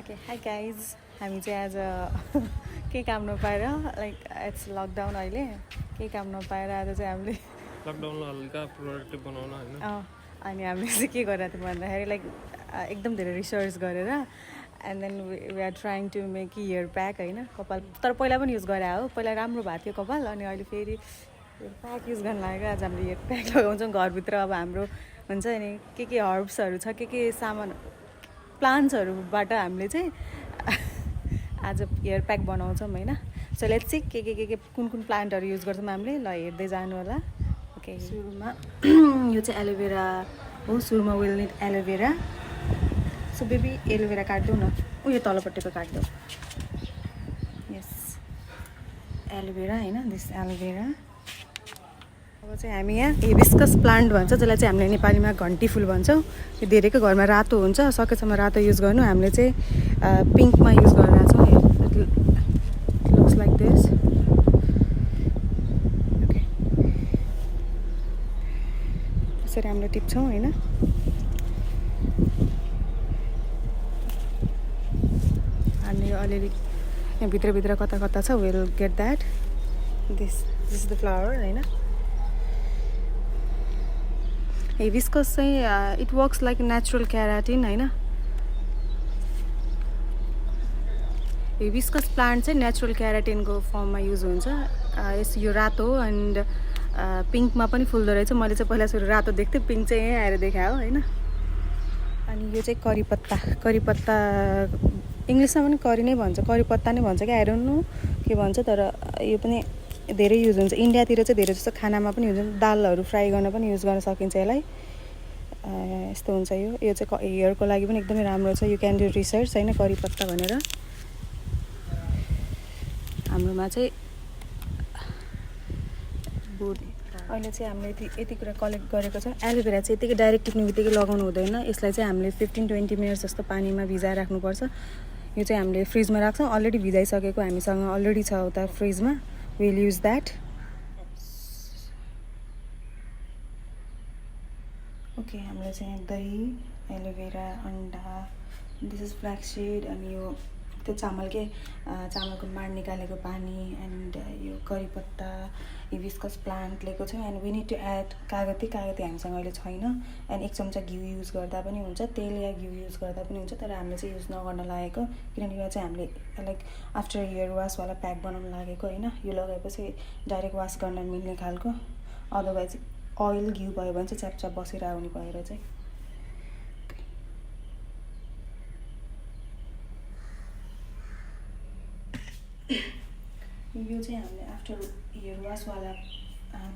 Okay, hi guys. हामी चाहिँ आज केही काम नपाएर लाइक इट्स लकडाउन अहिले केही काम नपाएर आज चाहिँ हामीले लकडाउनलाई हल्का प्रोडक्टिभ बनाउन होइन अनि हामीले चाहिँ के गरेको थियौँ भन्दाखेरि लाइक एकदम धेरै रिसर्च गरेर and then we are trying to make hair pack होइन कपाल तर पहिला पनि युज गरे हो पहिला राम्रो भएको थियो कपाल अनि अहिले फेरि हियर प्याक युज गर्न लागेको आज हामीले हियर प्याक लगाउँछौँ घरभित्र अब हाम्रो हुन्छ नि के हर्ब्सहरू छ के सामान प्लान्ट्सहरूबाट हामीले चाहिँ आज हेयर प्याक बनाउँछौँ होइन सो लेट्स सी के कुन प्लान्टहरू युज गर्छौँ हामीले ल हेर्दै जानु होला ओके सुरुमा यो चाहिँ एलोभेरा हो सुरुमा will need aloe vera so baby aloe vera काट्दौ न उयो तलपट्टिको काट्दौ यस एलोभेरा होइन दिस एलोभेरा अब चाहिँ हामी यहाँ हिबिस्कस प्लान्ट भन्छ जसलाई चाहिँ हामीले नेपालीमा घन्टी फुल भन्छौँ यो धेरैको घरमा रातो हुन्छ सकेसम्म रातो युज गर्नु हामीले चाहिँ पिङ्कमा युज गरिरहेको छौँ लुक्स लाइक दिस ओके यसरी हामीले टिप्छौँ होइन अनि यो अलिअलि यहाँ भित्रभित्र कता छ will get that this is the flower होइन हिबिस्कस चाहिँ it works like natural keratin होइन हिबिस्कस प्लान्ट चाहिँ नेचुरल क्याराटिनको फर्ममा युज हुन्छ यस यो रातो एन्ड पिङ्कमा पनि फुल्दो रहेछ मैले चाहिँ पहिला सुरु रातो देख्थेँ पिङ्क चाहिँ यहीँ आएर देखायो होइन अनि यो चाहिँ करिपत्ता इङ्ग्लिसमा पनि करी नै भन्छ करिपत्ता नै भन्छ क्या आई डोन्ट नो के भन्छ तर यो पनि धेरै युज हुन्छ इन्डियातिर चाहिँ धेरै जस्तो खानामा पनि युज हुन्छ दालहरू फ्राई गर्न पनि युज गर्न सकिन्छ यसलाई यस्तो हुन्छ यो चाहिँ हेयरको लागि पनि एकदमै राम्रो छ यु क्यान डु रिसर्च होइन करिपत्ता भनेर हाम्रोमा चाहिँ अहिले चाहिँ हामीले यति कुरा कलेक्ट गरेको छ एलोभेरा चाहिँ यतिकै डाइरेक्ट टिप्ने बित्तिकै लगाउनु हुँदैन यसलाई चाहिँ हामीले 15-20 मिनट्स जस्तो पानीमा भिजाएर राख्नुपर्छ यो चाहिँ हामीले फ्रिजमा राख्छौँ अलरेडी भिजाइसकेको हामीसँग अलरेडी छ उता फ्रिजमा we'll use that ओके हामीलाई चाहिँ दही एलोभेरा अन्डा दिस इज फ्ल्याक्स सीड अनि यो त्यो चामलको माड निकालेको पानी एन्ड यो करिपत्ता हिबिस्कस प्लान्ट लिएको छौँ and we need to add कागती हामीसँग अहिले छैन एन्ड 1 चम्चा घिउ युज गर्दा पनि हुन्छ तेल या घिउ युज गर्दा पनि हुन्छ तर हामीले चाहिँ युज नगर्न लागेको किनभने यो चाहिँ हामीले लाइक आफ्टर हियर वासवाला प्याक बनाउन लागेको होइन यो लगाएपछि डाइरेक्ट वास गर्न मिल्ने खालको अदरवाइज अयल घिउ भयो भने चाहिँ च्यापच्याप बसेर आउने भएर चाहिँ यो चाहिँ हामीले आफ्टर हेयर वासवाला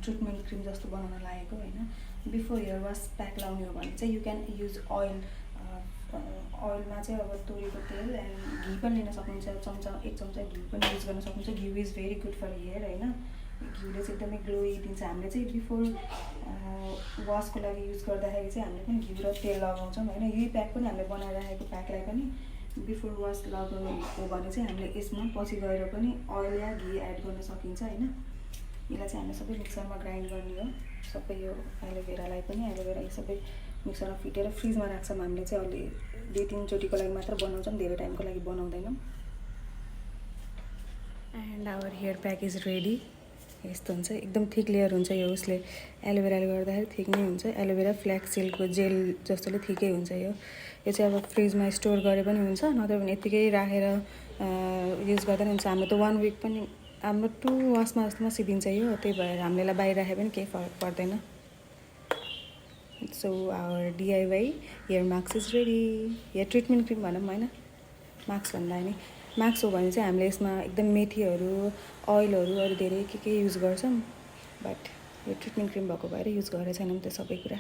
ट्रिटमेन्ट क्रिम जस्तो बनाउन लागेको होइन बिफोर हेयर वास प्याक लाउने हो भने चाहिँ यु क्यान युज अइलमा चाहिँ अब तोरीको तेल एन्ड घी पनि लिन सक्नुहुन्छ 1 चम्चा घी पनि युज गर्न सक्नुहुन्छ घिउ is very good for hair होइन घिउले चाहिँ एकदमै ग्लोई दिन्छ हामीले चाहिँ बिफोर वासको लागि युज गर्दाखेरि चाहिँ हामीले पनि घिउ र तेल लगाउँछौँ होइन यही प्याक पनि हामीले बनाइराखेको प्याकलाई पनि बिफोर वास लगाउनु हो भने चाहिँ हामीले यसमा पछि गएर पनि अइल या घी एड गर्न सकिन्छ होइन यसलाई चाहिँ हामीले सबै मिक्सरमा ग्राइन्ड गर्ने हो सबै यो एलोभेरालाई पनि एलोभेरा यो सबै मिक्सरमा फिटेर फ्रिजमा राख्छौँ हामीले चाहिँ अलि 2-3 चोटिको लागि मात्र बनाउँछौँ धेरै टाइमको लागि बनाउँदैनौँ and our hair pack is ready यस्तो हुन्छ एकदम थिक लेयर हुन्छ यो उसले एलोभेराले गर्दाखेरि थिक नै हुन्छ एलोभेरा फ्ल्याक्स सिल्कको जेल जस्तोले थिकै हुन्छ यो चाहिँ अब फ्रिजमा स्टोर गरे पनि हुन्छ नत्र भने यत्तिकै राखेर युज गर्दा पनि हुन्छ हाम्रो त 1 विक पनि हाम्रो 2 वासमा जस्तोमा सिद्धिन्छ यो त्यही भएर हामीले बाहिर राखे पनि केही फरक पर्दैन so our DIY hair mask is ready hair treatment cream भनौँ होइन मास्क भन्दा नि मास्क हो भने चाहिँ हामीले यसमा एकदम मेथीहरू अइलहरू अरू धेरै के युज गर्छौँ बट यो ट्रिटमेन्ट क्रिम भएको भएर युज गरेर छैनौँ त्यो सबै कुरा